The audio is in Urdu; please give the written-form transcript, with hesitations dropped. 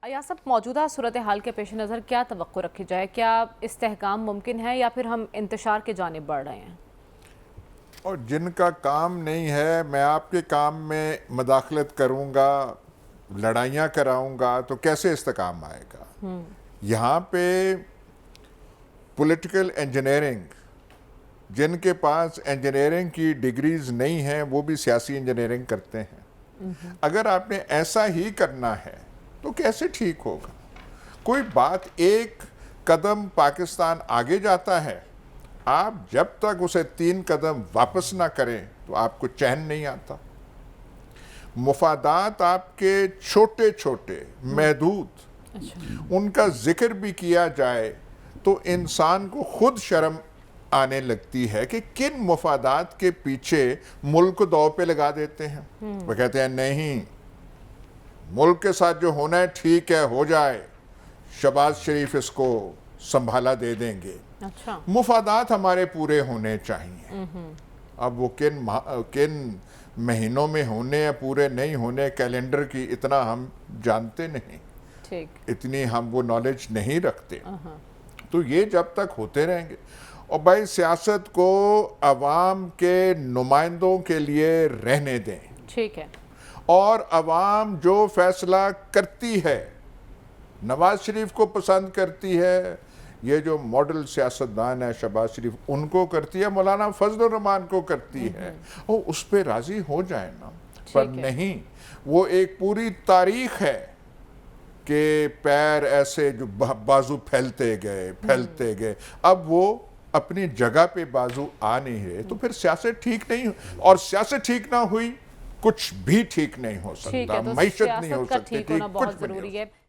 ایاز صاحب، موجودہ صورتحال کے پیش نظر کیا توقع رکھی جائے؟ کیا استحکام ممکن ہے یا پھر ہم انتشار کی جانب بڑھ رہے ہیں؟ اور جن کا کام نہیں ہے، میں آپ کے کام میں مداخلت کروں گا، لڑائیاں کراؤں گا تو کیسے استحکام آئے گا؟ یہاں پہ پولیٹیکل انجینئرنگ، جن کے پاس انجینئرنگ کی ڈگریز نہیں ہیں وہ بھی سیاسی انجینئرنگ کرتے ہیں۔ اگر آپ نے ایسا ہی کرنا ہے تو کیسے ٹھیک ہوگا؟ کوئی بات ایک قدم پاکستان آگے جاتا ہے، آپ جب تک اسے 3 قدم واپس نہ کریں تو آپ کو چین نہیں آتا۔ مفادات آپ کے چھوٹے چھوٹے محدود، ان کا ذکر بھی کیا جائے تو انسان کو خود شرم آنے لگتی ہے کہ کن مفادات کے پیچھے ملک کو داؤ پہ لگا دیتے ہیں۔ وہ کہتے ہیں نہیں، ملک کے ساتھ جو ہونا ہے ٹھیک ہے، ہو جائے، شہباز شریف اس کو سنبھالا دے دیں گے۔ مفادات ہمارے پورے ہونے چاہیے۔ اب وہ کن مہینوں میں ہونے یا پورے نہیں ہونے کیلنڈر کی اتنا ہم جانتے نہیں، اتنی ہم وہ نالج نہیں رکھتے۔ تو یہ جب تک ہوتے رہیں گے، اور بھائی سیاست کو عوام کے نمائندوں کے لیے رہنے دیں، ٹھیک ہے، اور عوام جو فیصلہ کرتی ہے، نواز شریف کو پسند کرتی ہے، یہ جو ماڈل سیاستدان ہے شہباز شریف، ان کو کرتی ہے، مولانا فضل الرحمان کو کرتی ہے، اور اس پہ راضی ہو جائے نا۔ پر نہیں، وہ ایک پوری تاریخ ہے کہ پیر ایسے جو بازو پھیلتے گئے، اب وہ اپنی جگہ پہ بازو آ نہیں رہے، تو پھر سیاست ٹھیک نہیں، اور سیاست ٹھیک نہ ہوئی کچھ بھی ٹھیک نہیں ہو سکتا، معیشت نہیں ہو سکتی، ٹھیک ہونا بہت کچھ بھی نہیں ہو ضروری سکتا۔ ہے۔